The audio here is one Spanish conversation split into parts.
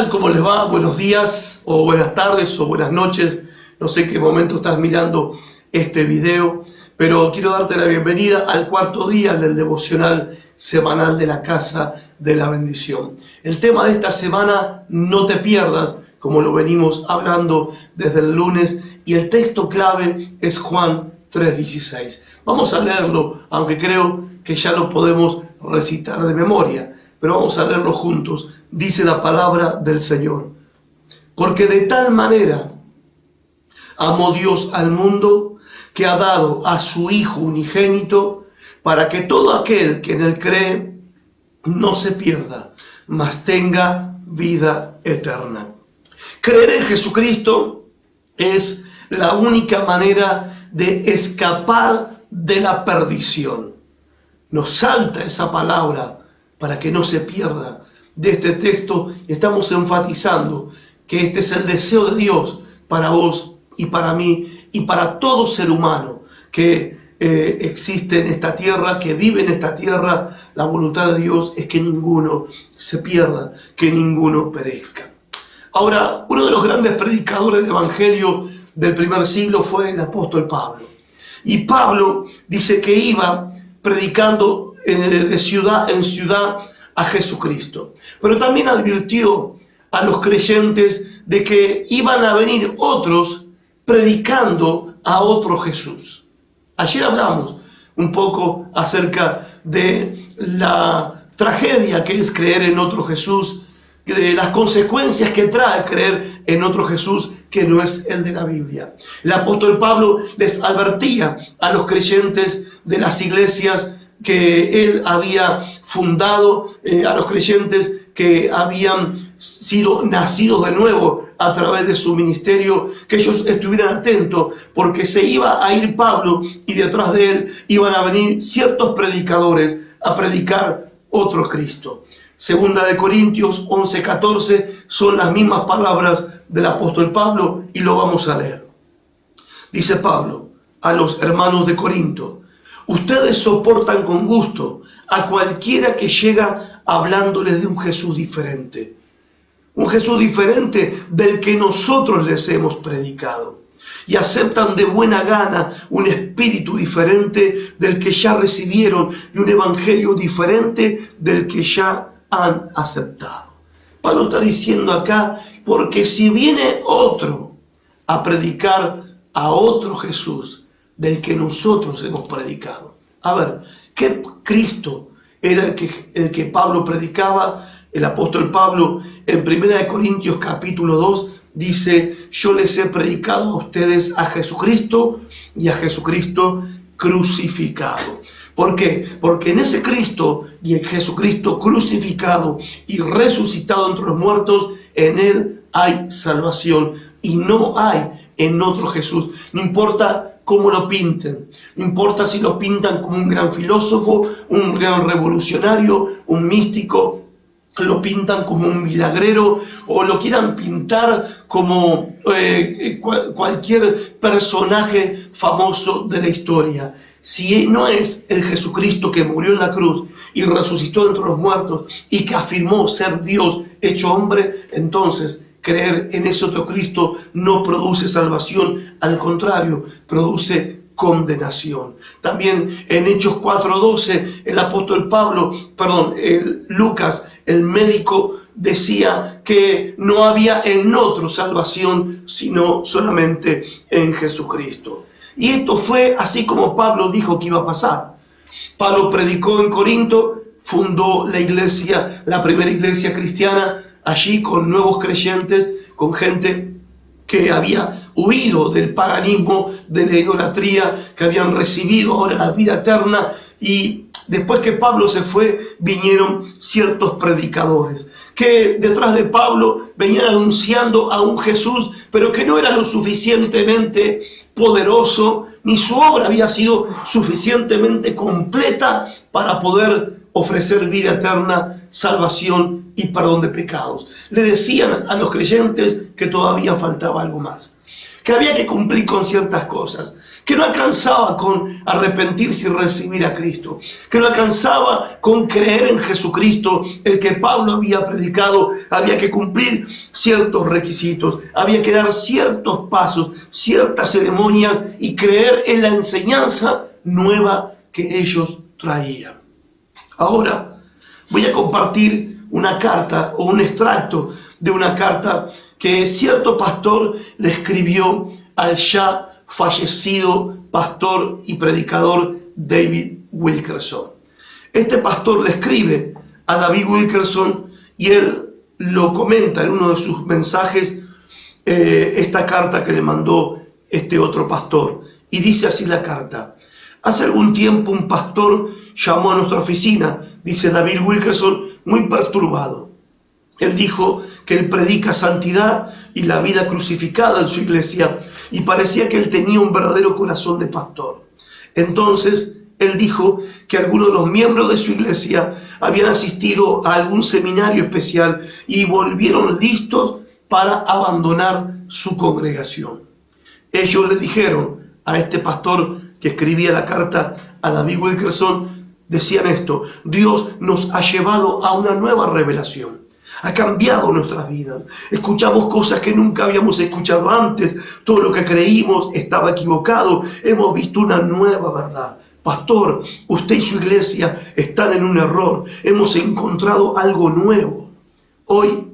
tal? ¿Cómo les va? Buenos días, o buenas tardes, o buenas noches. No sé qué momento estás mirando este video, pero quiero darte la bienvenida al cuarto día del devocional semanal de la Casa de la Bendición. El tema de esta semana, no te pierdas, como lo venimos hablando desde el lunes, y el texto clave es Juan 3:16. Vamos a leerlo, aunque creo que ya lo podemos recitar de memoria, pero vamos a leerlo juntos. Dice la palabra del Señor: porque de tal manera amó Dios al mundo, que ha dado a su Hijo unigénito, para que todo aquel que en él cree no se pierda, mas tenga vida eterna. Creer en Jesucristo es la única manera de escapar de la perdición. Nos salta esa palabra para que no se pierda de este texto. Estamos enfatizando que este es el deseo de Dios para vos y para mí y para todo ser humano que existe en esta tierra, que vive en esta tierra. La voluntad de Dios es que ninguno se pierda, que ninguno perezca. Ahora, uno de los grandes predicadores del Evangelio del primer siglo fue el apóstol Pablo. Y Pablo dice que iba predicando de ciudad en ciudad a Jesucristo. Pero también advirtió a los creyentes de que iban a venir otros predicando a otro Jesús. Ayer hablamos un poco acerca de la tragedia que es creer en otro Jesús, de las consecuencias que trae creer en otro Jesús que no es el de la Biblia. El apóstol Pablo les advertía a los creyentes de las iglesias que él había fundado, a los creyentes que habían sido nacidos de nuevo a través de su ministerio, que ellos estuvieran atentos, porque se iba a ir Pablo y detrás de él iban a venir ciertos predicadores a predicar otro Cristo. Segunda de Corintios 11:14 son las mismas palabras del apóstol Pablo y lo vamos a leer. Dice Pablo a los hermanos de Corinto: ustedes soportan con gusto a cualquiera que llega hablándoles de un Jesús diferente. Un Jesús diferente del que nosotros les hemos predicado. Y aceptan de buena gana un espíritu diferente del que ya recibieron y un evangelio diferente del que ya han aceptado. Pablo está diciendo acá, porque si viene otro a predicar a otro Jesús del que nosotros hemos predicado. A ver, ¿qué Cristo era el que Pablo predicaba? El apóstol Pablo en 1 Corintios capítulo 2 dice: yo les he predicado a ustedes a Jesucristo y a Jesucristo crucificado. ¿Por qué? Porque en ese Cristo y en Jesucristo crucificado y resucitado entre los muertos, en Él hay salvación y no hay en otro Jesús. No importa cómo lo pinten, no importa si lo pintan como un gran filósofo, un gran revolucionario, un místico, lo pintan como un milagrero o lo quieran pintar como cualquier personaje famoso de la historia. Si no es el Jesucristo que murió en la cruz y resucitó entre los muertos y que afirmó ser Dios hecho hombre, entonces creer en ese otro Cristo no produce salvación, al contrario, produce condenación. También en Hechos 4:12, el apóstol Lucas, el médico, decía que no había en otro salvación, sino solamente en Jesucristo. Y esto fue así como Pablo dijo que iba a pasar. Pablo predicó en Corinto, fundó la iglesia, la primera iglesia cristiana, allí con nuevos creyentes, con gente que había huido del paganismo, de la idolatría, que habían recibido ahora la vida eterna. Y después que Pablo se fue, vinieron ciertos predicadores que detrás de Pablo venían anunciando a un Jesús, pero que no era lo suficientemente poderoso, ni su obra había sido suficientemente completa para poder ofrecer vida eterna, salvación y perdón de pecados. Le decían a los creyentes que todavía faltaba algo más, que había que cumplir con ciertas cosas, que no alcanzaba con arrepentirse y recibir a Cristo, que no alcanzaba con creer en Jesucristo, el que Pablo había predicado. Había que cumplir ciertos requisitos, había que dar ciertos pasos, ciertas ceremonias y creer en la enseñanza nueva que ellos traían. Ahora voy a compartir una carta o un extracto de una carta que cierto pastor le escribió al ya fallecido pastor y predicador David Wilkerson. Este pastor le escribe a David Wilkerson y él lo comenta en uno de sus mensajes, esta carta que le mandó este otro pastor. Y dice así la carta: hace algún tiempo un pastor llamó a nuestra oficina, dice David Wilkerson, muy perturbado. Él dijo que él predica santidad y la vida crucificada en su iglesia, y parecía que él tenía un verdadero corazón de pastor. Entonces él dijo que algunos de los miembros de su iglesia habían asistido a algún seminario especial y volvieron listos para abandonar su congregación. Ellos le dijeron a este pastor que escribía la carta a David Wilkerson, decían esto: Dios nos ha llevado a una nueva revelación. Ha cambiado nuestras vidas. Escuchamos cosas que nunca habíamos escuchado antes. Todo lo que creímos estaba equivocado. Hemos visto una nueva verdad. Pastor, usted y su iglesia están en un error. Hemos encontrado algo nuevo. Hoy,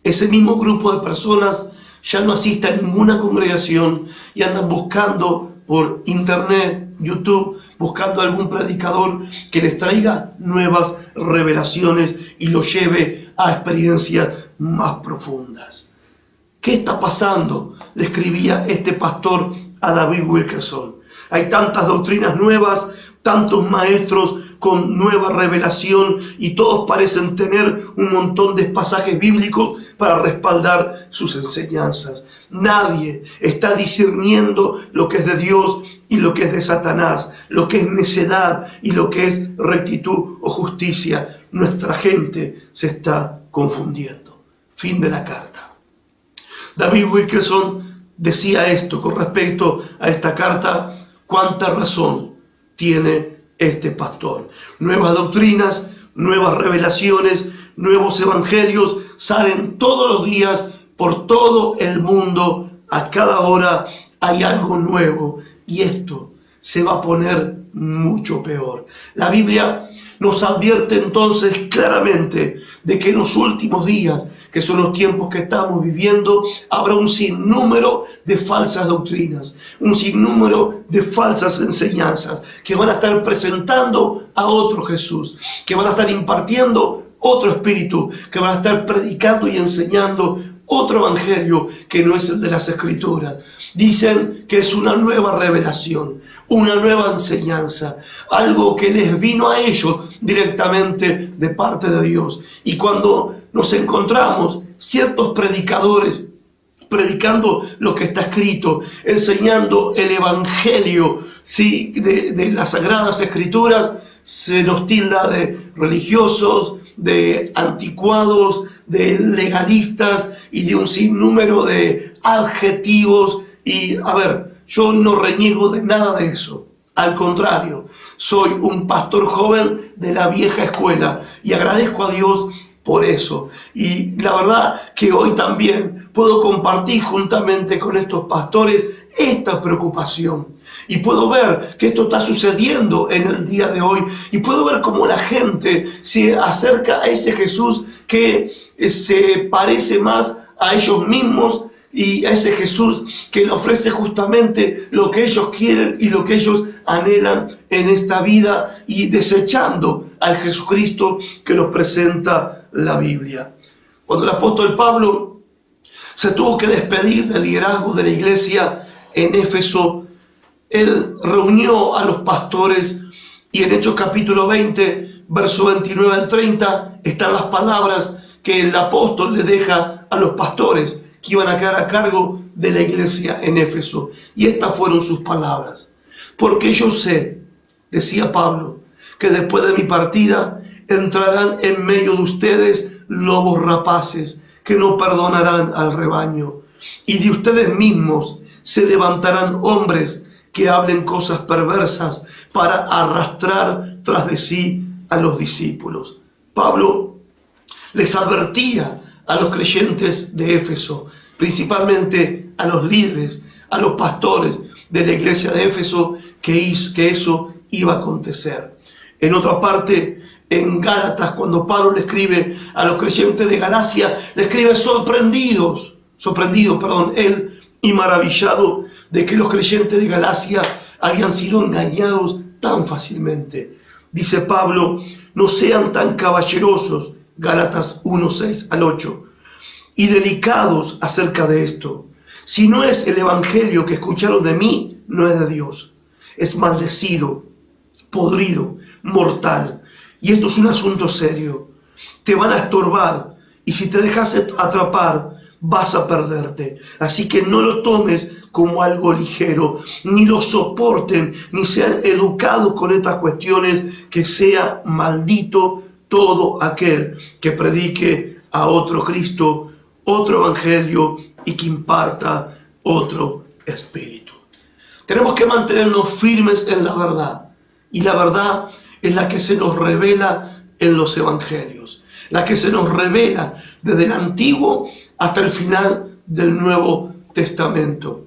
ese mismo grupo de personas ya no asiste a ninguna congregación y andan buscando por internet, YouTube, buscando algún predicador que les traiga nuevas revelaciones y los lleve a experiencias más profundas. ¿Qué está pasando?, le escribía este pastor a David Wilkerson. Hay tantas doctrinas nuevas, tantos maestros con nueva revelación y todos parecen tener un montón de pasajes bíblicos para respaldar sus enseñanzas. Nadie está discerniendo lo que es de Dios y lo que es de Satanás, lo que es necedad y lo que es rectitud o justicia. Nuestra gente se está confundiendo. Fin de la carta. David Wilkerson decía esto con respecto a esta carta: cuánta razón tiene este pastor. Nuevas doctrinas, nuevas revelaciones, nuevos evangelios salen todos los días por todo el mundo. A cada hora hay algo nuevo y esto se va a poner mucho peor. La Biblia nos advierte entonces claramente de que en los últimos días, que son los tiempos que estamos viviendo, habrá un sinnúmero de falsas doctrinas, un sinnúmero de falsas enseñanzas que van a estar presentando a otro Jesús, que van a estar impartiendo otro espíritu, que van a estar predicando y enseñando otro evangelio que no es el de las Escrituras. Dicen que es una nueva revelación, una nueva enseñanza, algo que les vino a ellos directamente de parte de Dios. Y cuando nos encontramos ciertos predicadores predicando lo que está escrito, enseñando el evangelio, ¿sí?, de las Sagradas Escrituras, se nos tilda de religiosos, de anticuados, de legalistas y de un sinnúmero de adjetivos. Y a ver, yo no reniego de nada de eso. Al contrario, soy un pastor joven de la vieja escuela y agradezco a Dios por eso. Y la verdad que hoy también puedo compartir juntamente con estos pastores esta preocupación. Y puedo ver que esto está sucediendo en el día de hoy. Y puedo ver cómo la gente se acerca a ese Jesús que se parece más a ellos mismos y a ese Jesús que le ofrece justamente lo que ellos quieren y lo que ellos anhelan en esta vida, y desechando al Jesucristo que nos presenta la Biblia. Cuando el apóstol Pablo se tuvo que despedir del liderazgo de la iglesia en Éfeso, él reunió a los pastores y en Hechos capítulo 20, verso 29 al 30, están las palabras que el apóstol le deja a los pastores que iban a quedar a cargo de la iglesia en Éfeso. Y estas fueron sus palabras: porque yo sé, decía Pablo, que después de mi partida entrarán en medio de ustedes lobos rapaces que no perdonarán al rebaño, y de ustedes mismos se levantarán hombres que hablen cosas perversas para arrastrar tras de sí a los discípulos. Pablo les advertía a los creyentes de Éfeso, principalmente a los líderes, a los pastores de la iglesia de Éfeso, que eso iba a acontecer. En otra parte, en Gálatas, cuando Pablo le escribe a los creyentes de Galacia, le escribe sorprendido, él, y maravillado de que los creyentes de Galacia habían sido engañados tan fácilmente. Dice Pablo, no sean tan caballerosos, Gálatas 1, 6 al 8, y delicados acerca de esto. Si no es el evangelio que escucharon de mí, no es de Dios. Es maldecido, podrido, mortal. Y esto es un asunto serio. Te van a estorbar, y si te dejas atrapar, vas a perderte. Así que no lo tomes como algo ligero, ni lo soporten, ni sean educados con estas cuestiones, que sea maldito todo aquel que predique a otro Cristo, otro evangelio y que imparta otro espíritu. Tenemos que mantenernos firmes en la verdad, y la verdad es la que se nos revela en los evangelios, la que se nos revela desde el Antiguo hasta el final del Nuevo Testamento.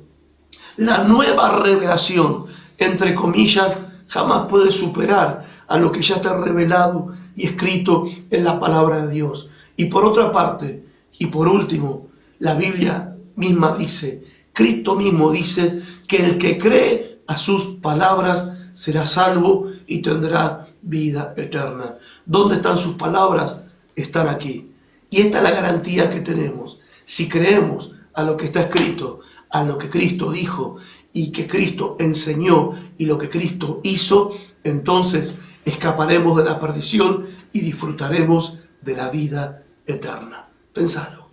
La nueva revelación, entre comillas, jamás puede superar a lo que ya está revelado y escrito en la palabra de Dios. Y por otra parte, y por último, la Biblia misma dice, Cristo mismo dice, que el que cree a sus palabras será salvo y tendrá vida eterna. ¿Dónde están sus palabras? Están aquí. Y esta es la garantía que tenemos. Si creemos a lo que está escrito, a lo que Cristo dijo y que Cristo enseñó y lo que Cristo hizo, entonces escaparemos de la perdición y disfrutaremos de la vida eterna. Pensalo.